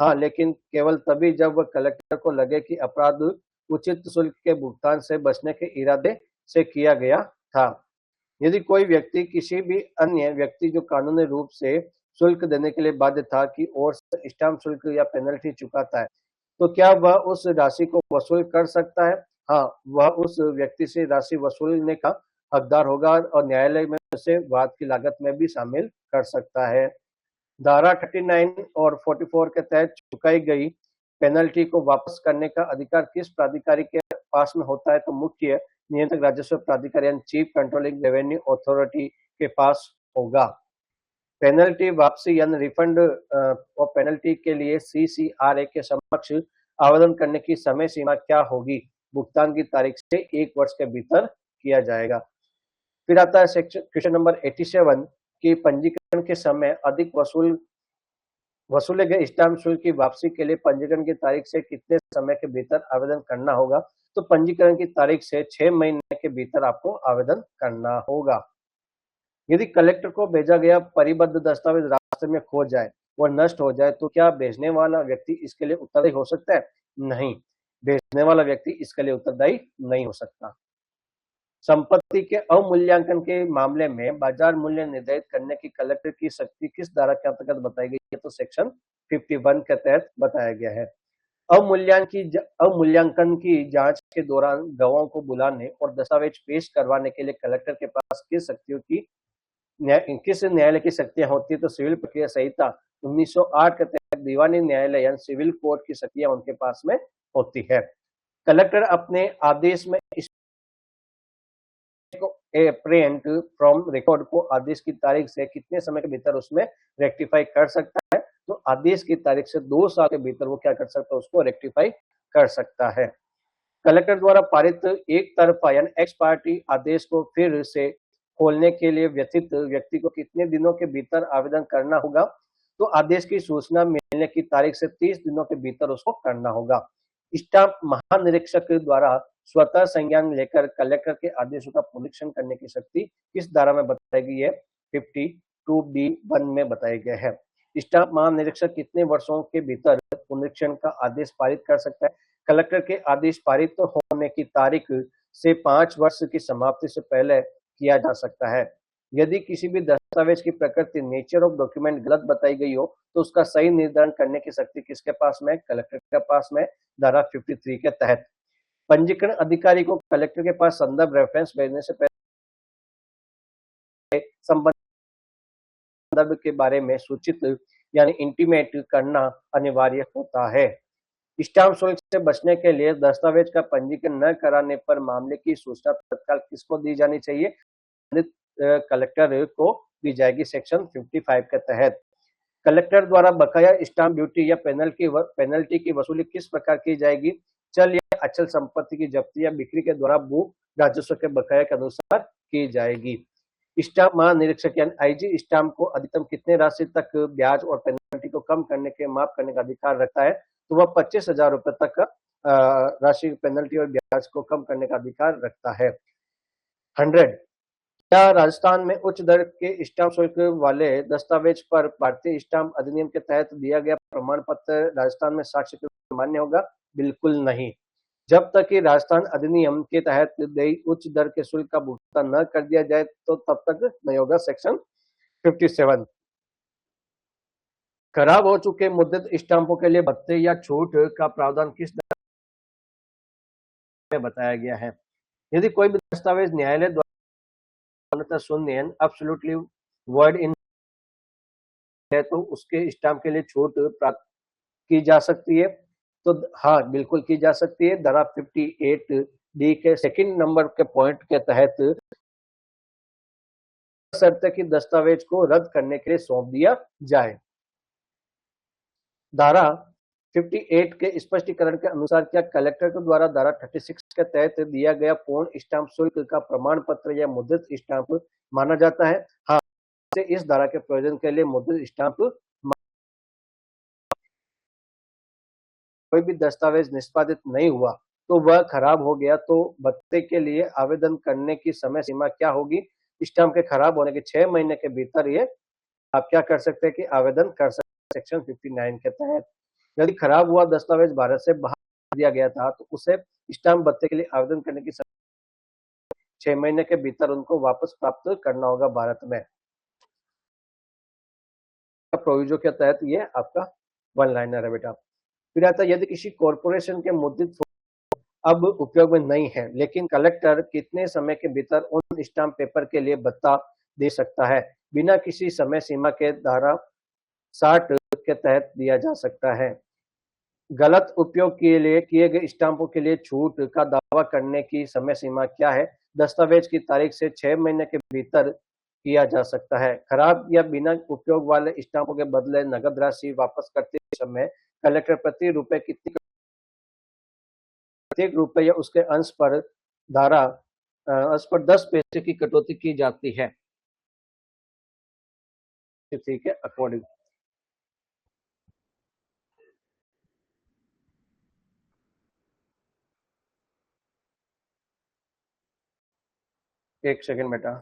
हाँ, लेकिन केवल तभी जब वह कलेक्टर को लगे कि अपराध उचित शुल्क के भुगतान से बचने के इरादे से किया गया था। यदि कोई व्यक्ति किसी भी अन्य व्यक्ति जो कानूनी रूप से शुल्क देने के लिए बाध्य था की ओर से स्टाम्प शुल्क या पेनल्टी चुकाता है तो क्या वह उस राशि को वसूल कर सकता है? हाँ, वह उस व्यक्ति से राशि वसूलने का हकदार होगा और न्यायालय में उसे वाद की लागत में भी शामिल कर सकता है। धारा 39 और 44 के तहत चुकाई गई पेनल्टी को वापस करने का अधिकार किस प्राधिकारी के पास में होता है? तो मुख्य नियंत्रक राजस्व प्राधिकारी यानी चीफ कंट्रोलिंग रेवेन्यू अथॉरिटी के पास होगा। पेनल्टी वापसी यानी रिफंड और पेनल्टी के लिए सीसीआरए के समक्ष आवेदन करने की समय सीमा क्या होगी? भुगतान की तारीख से 1 वर्ष के भीतर किया जाएगा। फिर आता है क्वेश्चन नंबर 87 की पंजीकरण के समय अधिक वसूले गए स्टाम्प शुल्क की वापसी के लिए पंजीकरण की तारीख से कितने समय के भीतर आवेदन करना होगा? तो पंजीकरण की तारीख से 6 महीने के भीतर आपको आवेदन करना होगा। यदि कलेक्टर को भेजा गया परिबद्ध दस्तावेज रास्ते में खो जाए और नष्ट हो जाए तो क्या भेजने वाला व्यक्ति इसके लिए उत्तरदायी हो सकता है? नहीं, भेजने वाला व्यक्ति इसके लिए उत्तरदायी नहीं हो सकता। संपत्ति के अवमूल्यांकन के मामले में बाजार मूल्य निर्धारित करने की कलेक्टर की शक्ति किस धारा के अंतर्गत बताई गई है? तो सेक्शन 51 के तहत बताया गया है। अवमूल्यांकन की जांच के दौरान गवाहों को बुलाने और दस्तावेज पेश करवाने के लिए कलेक्टर के पास किस न्यायालय की शक्तियां होती है? तो सिविल प्रक्रिया संहिता 1908 के तहत दीवानी न्यायालय यानी सिविल कोर्ट की शक्तियां उनके पास में होती है। कलेक्टर अपने आदेश में प्रिंट फ्रॉम रिकॉर्ड को आदेश की तारीख से कितने समय के भीतर उसमें रेक्टिफाई कर सकता है? तो आदेश की तारीख से 2 साल के भीतर वो क्या कर सकता है? उसको रेक्टिफाई कर सकता है। कलेक्टर द्वारा पारित एक तरफा यानी एक्स पार्टी आदेश को फिर से खोलने के लिए व्यथित व्यक्ति को कितने दिनों के भीतर आवेदन करना होगा? तो आदेश की सूचना मिलने की तारीख से 30 दिनों के भीतर उसको करना होगा। स्टाफ महानिरीक्षक द्वारा स्वतः संज्ञान लेकर कलेक्टर के आदेशों का पुनरीक्षण करने की शक्ति किस धारा में बताई गई है? 52B(1) में बताया गया है। स्टाफ महानिरीक्षक कितने वर्षों के भीतर पुनरीक्षण का आदेश पारित कर सकता है? कलेक्टर के आदेश पारित होने की तारीख से 5 वर्ष की समाप्ति से पहले किया जा सकता है। यदि किसी भी दस्तावेज की प्रकृति नेचर ऑफ डॉक्यूमेंट गलत बताई गई हो तो उसका सही निर्धारण करने की शक्ति किसके पास में? कलेक्टर के पास में, धारा 53 के तहत। पंजीकरण अधिकारी को कलेक्टर के पास संदर्भ रेफरेंस भेजने से पहले संदर्भ के बारे में सूचित यानी इंटीमेट करना अनिवार्य होता है। स्टाम्प शुल्क से बचने के लिए दस्तावेज का पंजीकरण न कराने पर मामले की सूचना तत्काल किसको दी जानी चाहिए? कलेक्टर को दी जाएगी सेक्शन 55 के तहत। कलेक्टर द्वारा बकाया स्टाम्प ड्यूटी या पेनल्टी की वसूली किस प्रकार की जाएगी? चल या अचल संपत्ति की जब्ती या बिक्री के द्वारा भू राजस्व के बकाया के अनुसार की जाएगी। स्टाम्प महानिरीक्षक यानी आईजी स्टाम्प को अधिकतम कितने राशि तक ब्याज और पेनल्टी को कम करने के माफ करने का अधिकार रखता है? तो वह 25,000 रुपए तक का राशि पेनल्टी और ब्याज को कम करने का अधिकार रखता है। 100 क्या राजस्थान में उच्च दर के स्टाम्प शुल्क वाले दस्तावेज पर भारतीय स्टाम्प अधिनियम के तहत दिया गया प्रमाण पत्र राजस्थान में साक्ष्य के रूप में मान्य होगा? बिल्कुल नहीं। जब तक कि राजस्थान अधिनियम के तहत देय उच्च दर के शुल्क का भुगतान न कर दिया जाए तो तब तक नहीं होगा। सेक्शन 57। खराब हो चुके मुद्रित स्टाम्पों के लिए भत्ते या छूट का प्रावधान किस दर में बताया गया है? यदि कोई भी दस्तावेज न्यायालय द्वारा शून्य एब्सोल्युटली वर्ड इन है तो उसके स्टाम्प के लिए छूट प्राप्त की जा सकती है। तो हाँ, बिल्कुल की जा सकती है। धारा 58D के सेकंड नंबर के पॉइंट के तहत शर्त है कि दस्तावेज को रद्द करने के लिए सौंप दिया जाए। धारा 58 के स्पष्टीकरण के अनुसार क्या कलेक्टर के द्वारा धारा 36 के तहत दिया गया पूर्ण स्टाम्प शुल्क का प्रमाण पत्र या मुद्रित स्टाम्प माना जाता है? हाँ, इस धारा के प्रयोजन के लिए मुद्रित स्टाम्प कोई भी दस्तावेज निष्पादित नहीं हुआ तो वह खराब हो गया तो भत्ते के लिए आवेदन करने की समय सीमा क्या होगी? स्टाम्प के खराब होने के 6 महीने के भीतर ये आप क्या कर सकते हैं कि आवेदन कर सकते हैं सेक्शन 59 के तहत। यदि खराब हुआ दस्तावेज भारत से बाहर दिया गया था तो उसे स्टाम्प भत्ते के लिए आवेदन करने की 6 महीने के भीतर उनको वापस प्राप्त करना होगा भारत में। प्रोविजो के तहत ये आपका वन लाइनर है बेटा। फिर आता है यदि किसी कॉरपोरेशन के मुद्रित अब उपयोग में नहीं है लेकिन कलेक्टर कितने समय के भीतर उन स्टाम्प पेपर के लिए भत्ता दे सकता है? बिना किसी समय सीमा के धारा 60 के तहत दिया जा सकता है। गलत उपयोग के लिए किए गए स्टाम्पों के लिए छूट का दावा करने की समय सीमा क्या है? दस्तावेज की तारीख से 6 महीने के भीतर किया जा सकता है। खराब या बिना उपयोग वाले स्टाम्पों के बदले नगद राशि वापस करते समय कलेक्टर प्रत्येक रुपए या उसके अंश पर धारा 10 पैसे की कटौती की जाती है। ठीक है, अकॉर्डिंग। एक सेकंड बेटा।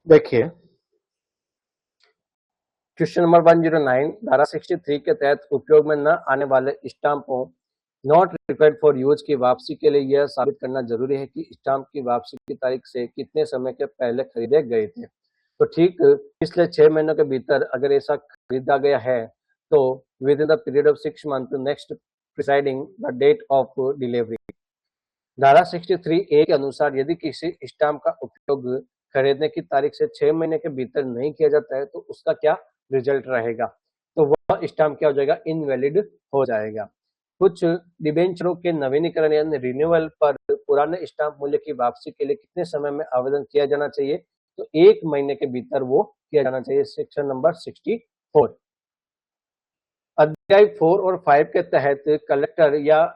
देखिए, क्वेश्चन नंबर 109 धारा 63 के तहत उपयोग में न आने वाले स्टाम्पों नॉट रिक्वायर्ड फॉर यूज की वापसी के लिए यह साबित करना जरूरी है कि स्टाम्प की वापसी की तारीख से कितने समय के पहले खरीदे गए थे। तो ठीक पिछले 6 महीनों के भीतर अगर ऐसा खरीदा गया है तो within the period of 6 month next preceding the date of delivery. धारा 63 ए के अनुसार यदि किसी स्टाम्प का उपयोग खरीदने की तारीख से 6 महीने के भीतर नहीं किया जाता है तो उसका क्या रिजल्ट रहेगा, तो वह स्टाम्प क्या हो जाएगा, इनवैलिड हो जाएगा। कुछ डिबेंचरों के नवीनीकरण यानी रिन्यूअल पर पुराने स्टाम्प मूल्य की वापसी के लिए कितने समय में आवेदन किया जाना चाहिए, तो 1 महीने के भीतर वो किया जाना चाहिए। सेक्शन नंबर 64 अध्याय 4 और 5 के तहत कलेक्टर या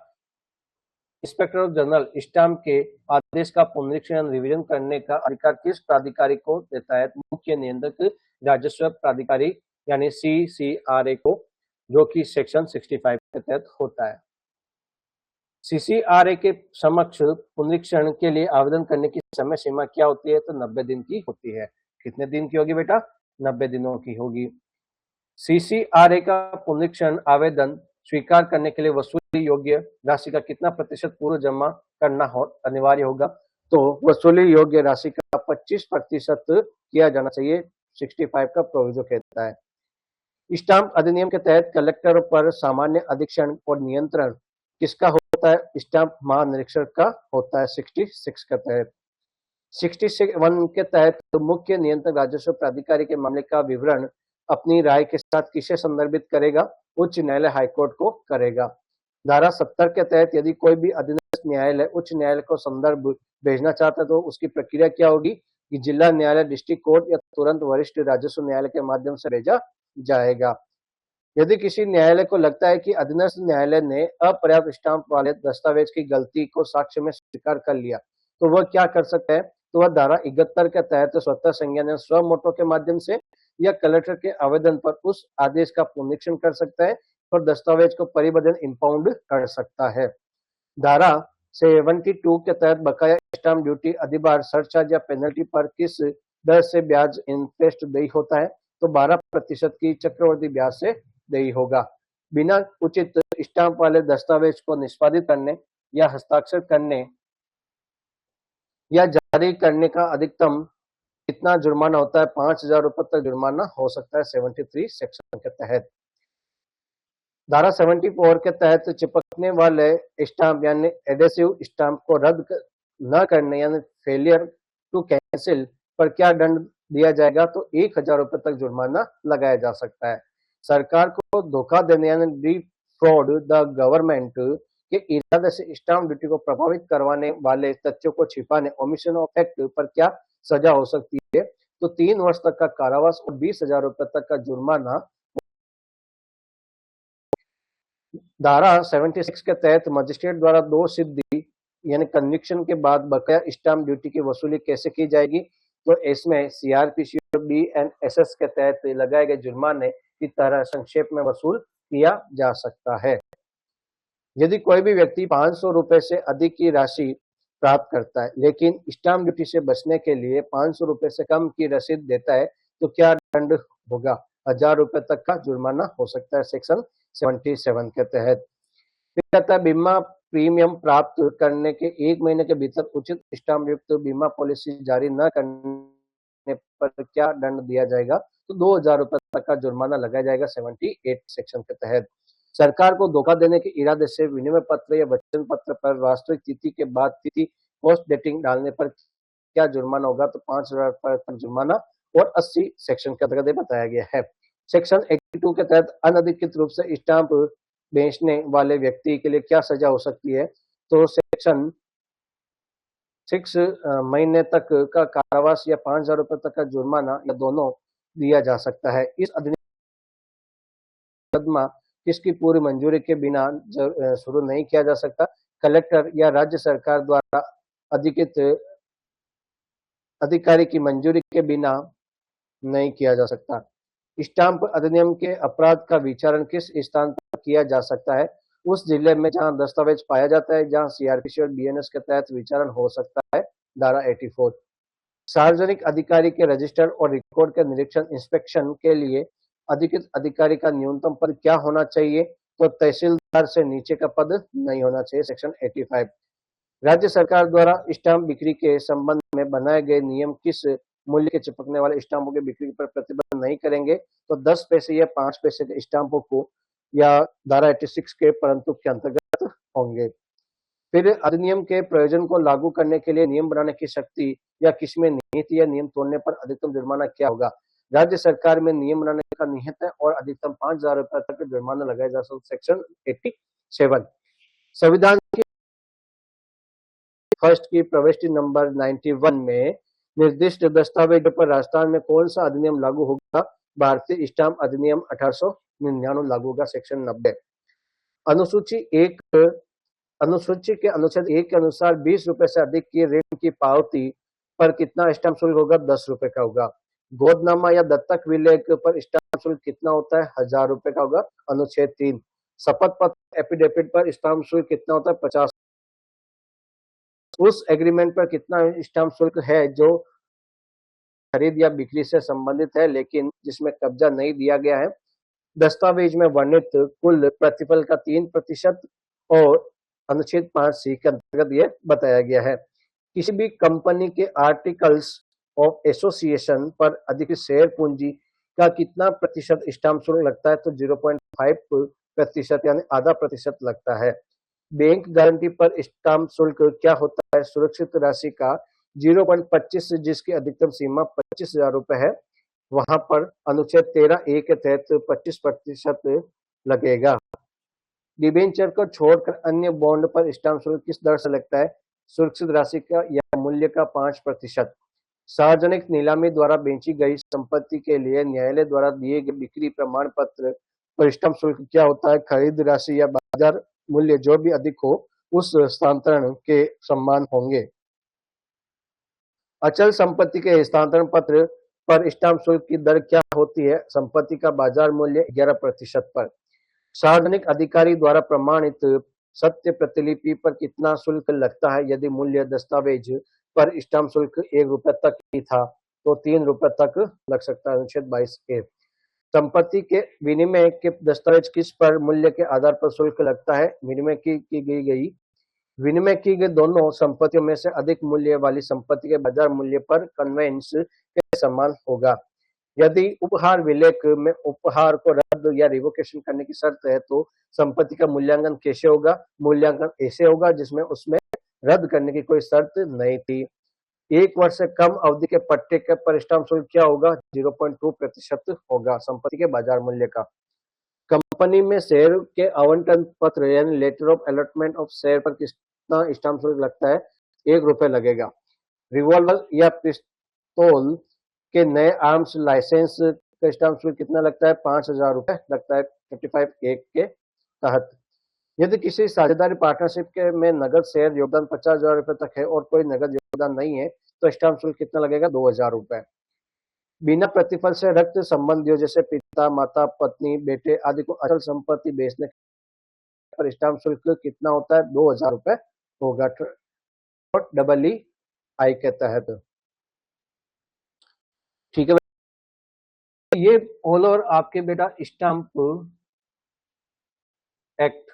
इंस्पेक्टर ऑफ जनरल स्टाम्प के आदेश का पुनरीक्षण रिवीजन करने का अधिकार किस प्राधिकारी को देता है? मुख्य नियंत्रक राजस्व प्राधिकारी यानी CCRA को, जो कि सेक्शन 65 के तहत होता है। CCRA के समक्ष पुनरीक्षण के लिए आवेदन करने की समय सीमा क्या होती है? तो 90 दिन की होती है। कितने दिन की होगी बेटा? 90 दिनों की होगी। CCRA का पुनरीक्षण आवेदन स्वीकार करने के लिए वसूली योग्य राशि का कितना प्रतिशत पूर्व जमा करना अनिवार्य होगा? तो वसूली योग्य राशि का 25% किया जाना चाहिए। 65 का प्रोविजो कहता है। स्टाम्प अधिनियम के तहत कलेक्टर पर सामान्य अधीक्षण और नियंत्रण किसका होता है? स्टाम्प महानिरीक्षक का होता है 66 के तहत। 61 के तहत मुख्य नियंत्रक राजस्व प्राधिकारी के मामले का विवरण अपनी राय के साथ किसे संदर्भित करेगा? उच्च न्यायालय हाईकोर्ट को करेगा। धारा 70 के तहत यदि कोई भी अधीनस्थ न्यायालय उच्च न्यायालय को संदर्भ भेजना चाहता है तो उसकी प्रक्रिया क्या होगी कि जिला न्यायालय, डिस्ट्रिक्ट कोर्ट या तुरंत वरिष्ठ राजस्व न्यायालय के माध्यम से भेजा जाएगा। यदि किसी न्यायालय को लगता है कि अधीनस्थ न्यायालय ने अपर्याप्त स्टाम्प वाले दस्तावेज की गलती को साक्ष्य में स्वीकार कर लिया तो वह क्या कर सकता है? तो वह धारा 71 के तहत स्वतः संज्ञान या स्व मोटो के माध्यम से या कलेक्टर के आवेदन पर उस आदेश का पुनरीक्षण कर सकता है और दस्तावेज को परिवर्तन इंपाउंड कर सकता है। धारा 72 के तहत बकाया स्टाम्प ड्यूटी अधिभार सरचार्ज या पेनल्टी पर किस दर से ब्याज इंटरेस्ट देय होता है? तो 12% की चक्रवर्ती ब्याज से देय होगा। बिना उचित स्टाम्प वाले दस्तावेज को निष्पादित करने या हस्ताक्षर करने या जारी करने का अधिकतम कितना जुर्माना होता है? 5,000 रुपए तक जुर्माना हो सकता है 73 सेक्शन के तहत। धारा 74 के तहत चिपकने वाले स्टाम्प यानी एडेसिव स्टाम्प को रद्द न करने यानी फेलियर टू कैंसिल पर क्या दंड दिया जाएगा? तो 1,000 रुपए तक जुर्माना लगाया जा सकता है। सरकार को धोखा देने यानी डिफ्रॉड द गवर्नमेंट के इरादे से स्टाम्प ड्यूटी को प्रभावित करवाने वाले तथ्यों को छिपाने ओमिशन ऑफ एक्ट पर क्या सजा हो सकती है? तो 3 वर्ष तक का कारावास और 20,000 रुपए तक का जुर्माना। धारा 76 के तहत मजिस्ट्रेट द्वारा 2 सिद्धि यानी कन्विक्शन के बाद बकाया स्टाम्प ड्यूटी की वसूली कैसे की जाएगी? तो इसमें CRPC और BNSS के तहत लगाए गए जुर्माने की तरह संक्षेप में वसूल किया जा सकता है। यदि कोई भी व्यक्ति 500 रुपए से अधिक की राशि प्राप्त करता है लेकिन स्टाम्प ड्यूटी से बचने के लिए 500 रुपए से कम की रसीद देता है तो क्या दंड होगा? 1,000 रुपए तक का जुर्माना हो सकता है सेक्शन 77 के तहत। फिर कहता है बीमा प्रीमियम प्राप्त करने के 1 महीने के भीतर उचित स्टाम्प युक्त बीमा पॉलिसी जारी न करने पर क्या दंड दिया जाएगा? तो 2,000 रुपए तक का जुर्माना लगाया जाएगा 78 सेक्शन के तहत। सरकार को धोखा देने के इरादे से विनिमय पत्र या वचन पत्र पर वास्तविक तिथि के बाद तिथि पोस्ट डेटिंग डालने पर क्या जुर्माना होगा? तो 5,000 रुपए तक जुर्माना और 80 सेक्शन के अंतर्गत बताया गया है। सेक्शन 82 के तहत अनधिकृत रूप से स्टाम्प बेचने वाले व्यक्ति के लिए क्या सजा हो सकती है? तो सेक्शन 6 महीने तक का कारावास या 5,000 रुपए तक का जुर्माना या दोनों दिया जा सकता है। इस अधिनियम किसकी पूरी मंजूरी के बिना शुरू नहीं किया जा सकता? कलेक्टर या राज्य सरकार द्वारा अधिकृत अधिकारी की मंजूरी के बिना नहीं किया जा सकता। स्टाम्प अधिनियम के अपराध का विचारण किस स्थान पर किया जा सकता है? उस जिले में जहां दस्तावेज पाया जाता है जहां CRPC और BNS के तहत विचारण हो सकता है। धारा 84 सार्वजनिक अधिकारी के रजिस्टर और रिकॉर्ड के निरीक्षण इंस्पेक्शन के लिए अधिकृत अधिकारी का न्यूनतम पद क्या होना चाहिए? तो तहसीलदार से नीचे का पद नहीं होना चाहिए, सेक्शन 85। राज्य सरकार द्वारा स्टाम्प बिक्री के संबंध में बनाए गए नियम किस मूल्य के चिपकने वाले स्टाम्पों की बिक्री पर प्रतिबंध नहीं करेंगे? तो 10 पैसे या 5 पैसे के स्टाम्पों को या धारा 86 के परंतु के अंतर्गत होंगे। फिर अधिनियम के प्रयोजन को लागू करने के लिए नियम बनाने की शक्ति या किसमें निहित या नियम तोड़ने पर अधिकतम जुर्माना क्या होगा? राज्य सरकार में नियम बनाने का निहित है और अधिकतम 5,000 रुपए तक जुर्माना लगाया जा सकता, सेक्शन 87। संविधान की फर्स्ट की प्रविष्टि नंबर 91 में निर्दिष्ट दस्तावेजों पर राजस्थान में कौन सा अधिनियम लागू होगा? भारतीय स्टाम्प अधिनियम 1899 लागू होगा, सेक्शन 90। अनुसूची के अनुच्छेद 1 के अनुसार 20 रुपए से अधिक की ऋण की पावती पर कितना स्टाम्प शुल्क होगा? 10 रुपए का होगा। गोदनामा या दत्तक विलेख पर स्टाम्प शुल्क कितना होता है? 1,000 रुपए का होगा, अनुच्छेद 3। शपथ पत्र एफिडेविट पर स्टाम्प शुल्क कितना होता है? 50। उस एग्रीमेंट पर कितना स्टाम्प शुल्क है जो खरीद या बिक्री से संबंधित है लेकिन जिसमें कब्जा नहीं दिया गया है? दस्तावेज में वर्णित कुल प्रतिफल का 3% और अनुच्छेद 5C के अंतर्गत ये बताया गया है। किसी भी कंपनी के आर्टिकल्स ऑफ एसोसिएशन पर अधिकृत शेयर पूंजी का कितना प्रतिशत स्टाम्प शुल्क लगता है? तो 0.5% यानी आधा प्रतिशत लगता है। बैंक गारंटी पर स्टाम्प शुल्क क्या होता है? सुरक्षित राशि का 0.25 जिसकी अधिकतम सीमा 25,000 रुपए है, वहां पर अनुच्छेद 13A के तहत 25% लगेगा। डिबेंचर को छोड़कर अन्य बॉन्ड पर स्टाम्प शुल्क किस दर से लगता है? सुरक्षित राशि का या मूल्य का 5%। सार्वजनिक नीलामी द्वारा बेची गई संपत्ति के लिए न्यायालय द्वारा दिए गए बिक्री प्रमाण पत्र पर स्टाम्प शुल्क क्या होता है? खरीद राशि या बाजार मूल्य जो भी अधिक हो उस हस्तांतरण के समान होंगे। अचल संपत्ति के हस्तांतरण पत्र पर स्टाम्प शुल्क की दर क्या होती है? संपत्ति का बाजार मूल्य 11% पर। सार्वजनिक अधिकारी द्वारा प्रमाणित सत्य प्रतिलिपि पर कितना शुल्क लगता है? यदि मूल्य दस्तावेज पर स्टाम्प शुल्क 1 रुपए तक ही था तो 3 रुपए तक लग सकता है, अनुच्छेद 22A। संपत्ति के विनिमय के दस्तावेज किस पर मूल्य के आधार पर शुल्क लगता है? विनिमय की गई दोनों संपत्तियों में से अधिक मूल्य वाली संपत्ति के बाजार मूल्य पर कन्वेंस के समान होगा। यदि उपहार विलेख में उपहार को रद्द या रिवोकेशन करने की शर्त है तो संपत्ति का मूल्यांकन कैसे होगा? मूल्यांकन ऐसे होगा जिसमें उसमें रद्द करने की कोई शर्त नहीं थी। 1 वर्ष से कम अवधि के पट्टे के पर स्टाम्प शुल्क क्या होगा? 0.2% होगा संपत्ति के बाजार मूल्य का। कंपनी में शेयर के आवंटन पत्र यानी letter of allotment of share पर कितना स्टाम्प शुल्क लगता है? 1 रुपए लगेगा। रिवॉल्वर या पिस्तौल के नए आर्म्स लाइसेंस का स्टाम्प शुल्क कितना लगता है? 5,000 रुपए लगता है 55A के तहत। यदि किसी साझेदारी पार्टनरशिप के में नगद शेयर योगदान 50,000 रुपए तक है और कोई नगद योगदान नहीं है तो स्टाम्प शुल्क कितना लगेगा? 2,000 रुपए। बिना प्रतिफल से रक्त संबंधियों जैसे पिता, माता, पत्नी, बेटे आदि को अचल संपत्ति बेचने पर स्टाम्प शुल्क कितना होता है? 2,000 रुपए होगा, EEI के तहत। ठीक है, ये ऑल ओवर आपके बेटा स्टाम्प एक्ट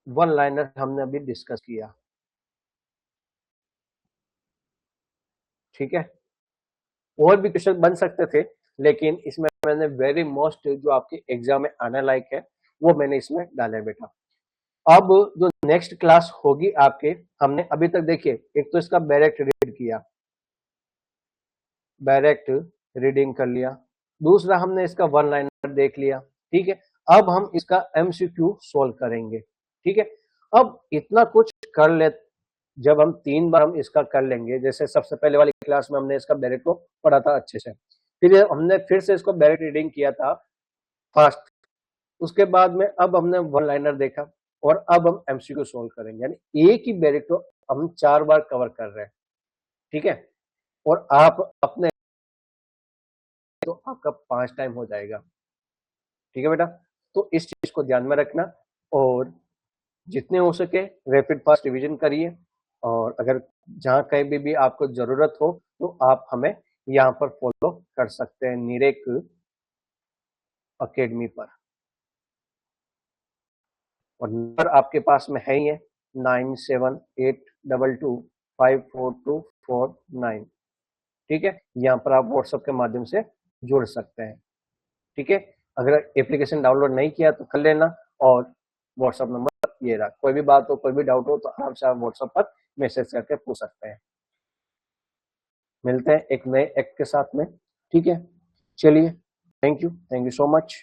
वन लाइनर हमने अभी डिस्कस किया। ठीक है, और भी क्वेश्चन बन सकते थे लेकिन इसमें मैंने वेरी मोस्ट जो आपके एग्जाम में आने लायक है वो मैंने इसमें डाला है बेटा। अब जो नेक्स्ट क्लास होगी आपके, हमने अभी तक देखिए एक तो इसका डायरेक्ट रीड किया, डायरेक्ट रीडिंग कर लिया, दूसरा हमने इसका वन लाइनर देख लिया। ठीक है, अब हम इसका एमसीक्यू सोल्व करेंगे। ठीक है, अब इतना कुछ कर ले, जब हम 3 बार हम इसका कर लेंगे, जैसे सबसे पहले वाली क्लास में हमने इसका डायरेक्ट को पढ़ा था अच्छे से, फिर हमने फिर से इसको डायरेक्ट रीडिंग किया था फास्ट, उसके बाद में अब हमने वन लाइनर देखा और अब हम एमसीक्यू सोल्व करेंगे, यानी एक ही डायरेक्ट को हम 4 बार कवर कर रहे हैं। ठीक है, और आप अपने तो आपका 5 टाइम हो जाएगा। ठीक है बेटा, तो इस चीज को ध्यान में रखना। और जितने हो सके रैपिड फास्ट रिवीजन करिए, और अगर जहाँ कहीं भी आपको ज़रूरत हो तो आप हमें यहाँ पर फॉलो कर सकते हैं नीरेक अकेडमी पर। और नंबर आपके पास में है ही है 9782254249। ठीक है, यहाँ पर आप व्हाट्सएप के माध्यम से जुड़ सकते हैं। ठीक है, अगर एप्लीकेशन डाउनलोड नहीं किया तो कर लेना, और व्हाट्सएप नंबर ये रहा। कोई भी बात हो, कोई भी डाउट हो तो आराम से आप व्हाट्सएप पर मैसेज करके पूछ सकते हैं। मिलते हैं एक नए एक्ट के साथ में। ठीक है, चलिए, थैंक यू सो मच।